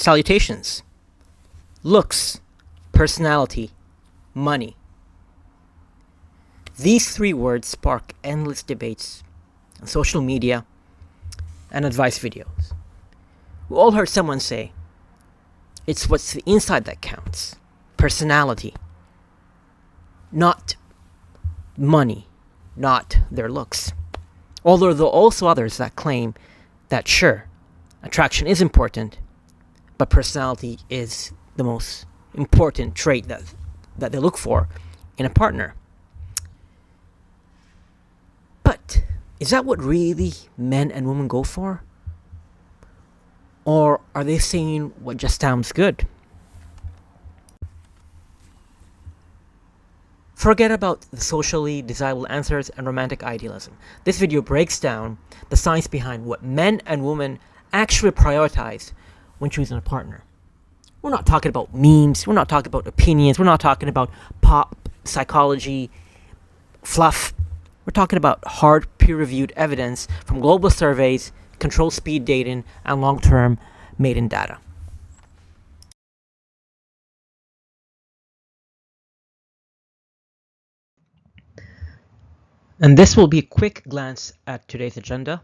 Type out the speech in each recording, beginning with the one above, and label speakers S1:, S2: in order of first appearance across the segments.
S1: Salutations. Looks, personality, money. These three words spark endless debates on social media and advice videos. We all heard someone say, it's what's the inside that counts. Personality. Not money. Not their looks. Although there are also others that claim that sure, attraction is important, but personality is the most important trait that they look for in a partner. But is that what really men and women go for? Or are they saying what just sounds good? Forget about the socially desirable answers and romantic idealism. This video breaks down the science behind what men and women actually prioritize when choosing a partner. We're not talking about memes, we're not talking about opinions, we're not talking about pop psychology fluff. We're talking about hard peer-reviewed evidence from global surveys, controlled speed dating, and long-term mating data. And this will be a quick glance at today's agenda.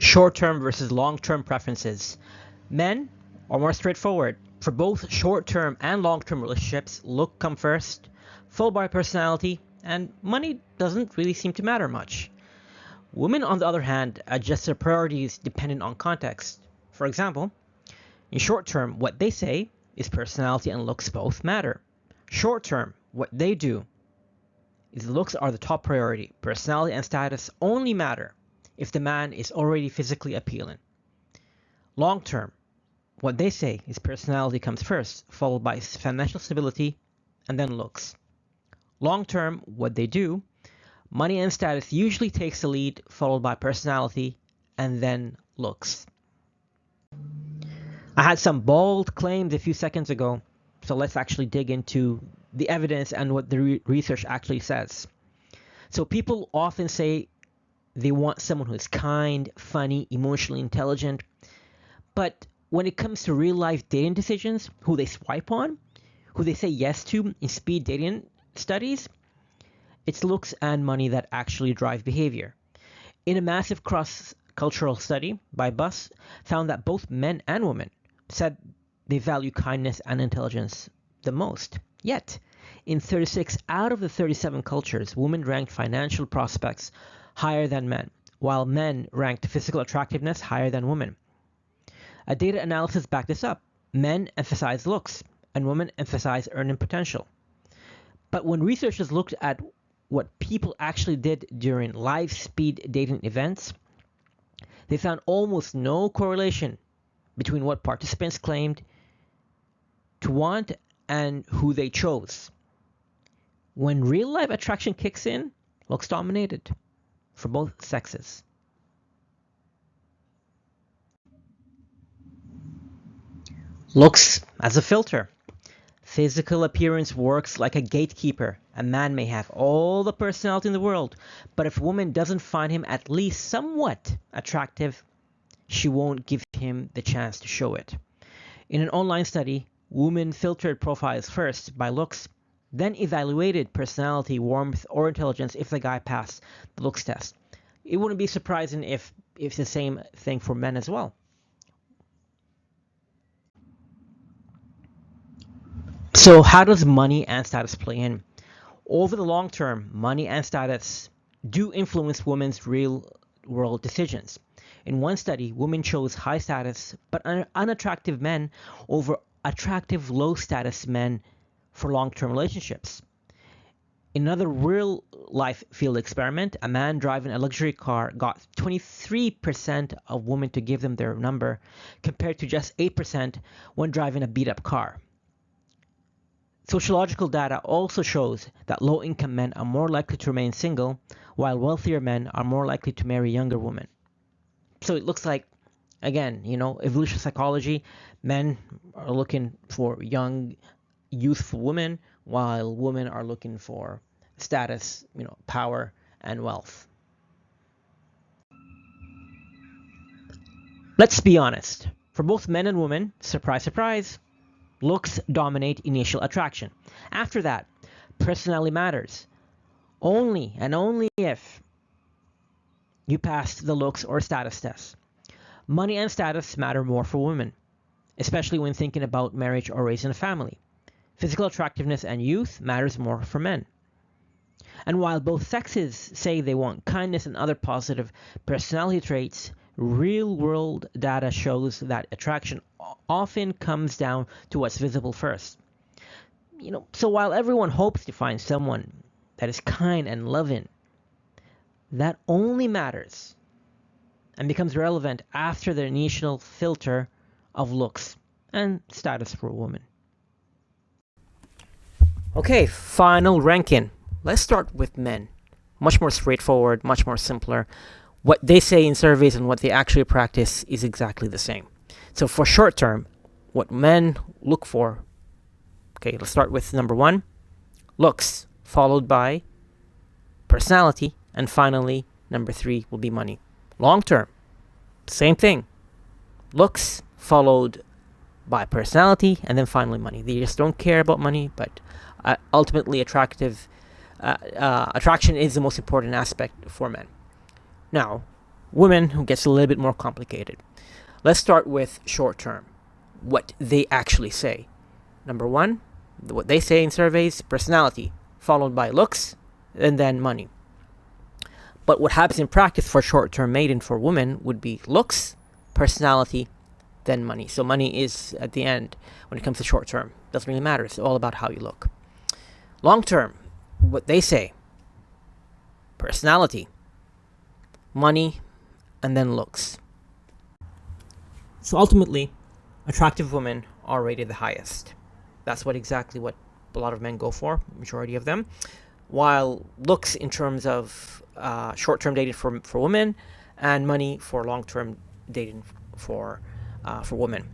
S1: Short-term versus long-term preferences. Men are more straightforward. For both short-term and long-term relationships, look come first, followed by personality, and money doesn't really seem to matter much. Women, on the other hand, adjust their priorities depending on context. For example, in short-term, what they say is personality and looks both matter. Short-term, what they do is looks are the top priority. Personality and status only matter if the man is already physically appealing. Long term, what they say is personality comes first, followed by financial stability, and then looks. Long term, what they do, money and status usually takes the lead, followed by personality, and then looks. I had some bold claims a few seconds ago, so let's actually dig into the evidence and what the research actually says. So people often say they want someone who is kind, funny, emotionally intelligent. But when it comes to real life dating decisions, who they swipe on, who they say yes to in speed dating studies, it's looks and money that actually drive behavior. In a massive cross-cultural study by Bus, found that both men and women said they value kindness and intelligence the most. Yet, in 36 out of the 37 cultures, women ranked financial prospects higher than men, while men ranked physical attractiveness higher than women. A data analysis backed this up. Men emphasize looks, and women emphasize earning potential. But when researchers looked at what people actually did during live speed dating events, they found almost no correlation between what participants claimed to want and who they chose. When real life attraction kicks in, looks dominated for both sexes. Looks as a filter. Physical appearance works like a gatekeeper. A man may have all the personality in the world, but if a woman doesn't find him at least somewhat attractive, she won't give him the chance to show it. In an online study, women filtered profiles first by looks, then evaluated personality, warmth, or intelligence if the guy passed the looks test. It wouldn't be surprising if it's the same thing for men as well. So how does money and status play in? Over the long term, money and status do influence women's real-world decisions. In one study, women chose high status but unattractive men over attractive low-status men for long-term relationships. In another real-life field experiment, a man driving a luxury car got 23% of women to give them their number, compared to just 8% when driving a beat-up car. Sociological data also shows that low-income men are more likely to remain single, while wealthier men are more likely to marry younger women. So it looks like, again, evolutionary psychology, men are looking for young, youthful women, while women are looking for status, power, and wealth. Let's be honest. For both men and women, surprise, surprise, looks dominate initial attraction. After that, personality matters. Only and only if you passed the looks or status test. Money and status matter more for women, especially when thinking about marriage or raising a family. Physical attractiveness and youth matters more for men. And while both sexes say they want kindness and other positive personality traits, real-world data shows that attraction often comes down to what's visible first. So while everyone hopes to find someone that is kind and loving, that only matters and becomes relevant after the initial filter of looks and status for a woman. Okay, final ranking. Let's start with men. Much more straightforward, much more simpler. What they say in surveys and what they actually practice is exactly the same. So for short term, what men look for, okay, let's start with number 1, looks, followed by personality, and finally, number 3 will be money. Long term, same thing. Looks, followed by personality, and then finally money. They just don't care about money, but ultimately attraction is the most important aspect for men. Now, women, who gets a little bit more complicated. Let's start with short term. What they actually say. Number 1, what they say in surveys, personality, followed by looks, and then money. But what happens in practice for short-term mating for women would be looks, personality, then money. So money is at the end when it comes to short-term. Doesn't really matter. It's all about how you look. Long-term, what they say, personality, money, and then looks. So ultimately, attractive women are rated the highest. That's exactly what a lot of men go for, majority of them. While looks in terms of short-term dating for women, and money for long-term dating for women.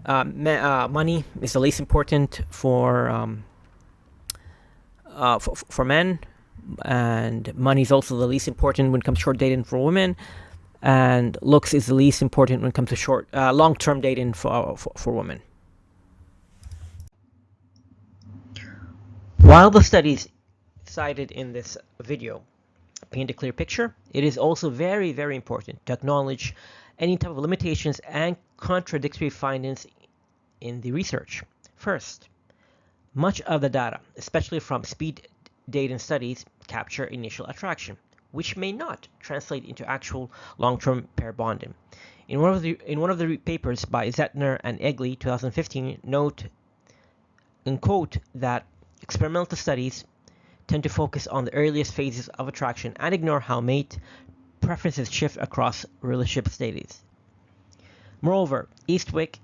S1: Money is the least important for men, and money is also the least important when it comes to short dating for women, and looks is the least important when it comes to long-term dating for women. While the studies cited in this video paint a clear picture, it is also very, very important to acknowledge any type of limitations and contradictory findings in the research. First, much of the data, especially from speed dating studies, capture initial attraction, which may not translate into actual long-term pair bonding. In one of the papers by Zettner and Egley, 2015, note and quote that experimental studies tend to focus on the earliest phases of attraction and ignore how mate preferences shift across relationship stages. Moreover, Eastwick,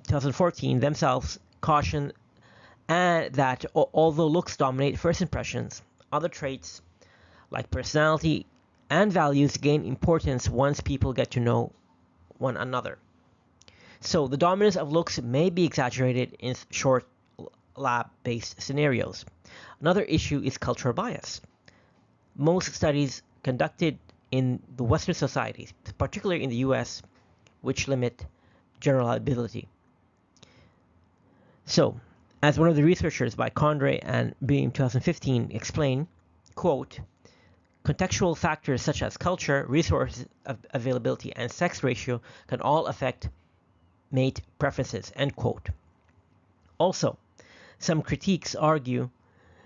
S1: 2014, themselves caution that although looks dominate first impressions, other traits like personality and values gain importance once people get to know one another. So the dominance of looks may be exaggerated in short lab-based scenarios. Another issue is cultural bias. Most studies conducted in the Western societies, particularly in the US, which limit generalizability. So, as one of the researchers by Condrey and Beam 2015 explained, quote, contextual factors such as culture, resource availability, and sex ratio can all affect mate preferences, end quote. Also, some critiques argue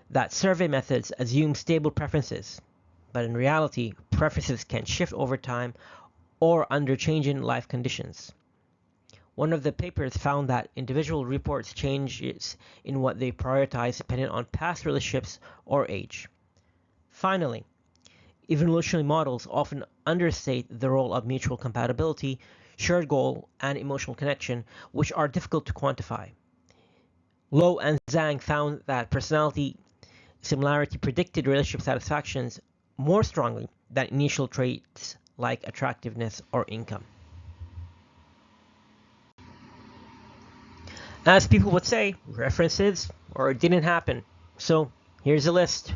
S1: that survey methods assume stable preferences, but in reality, preferences can shift over time or under changing life conditions. One of the papers found that individual reports changes in what they prioritize depending on past relationships or age. Finally, evolutionary models often understate the role of mutual compatibility, shared goal, and emotional connection, which are difficult to quantify. Lowe and Zhang found that personality similarity predicted relationship satisfactions more strongly than initial traits like attractiveness or income. As people would say, references or it didn't happen. So here's a list.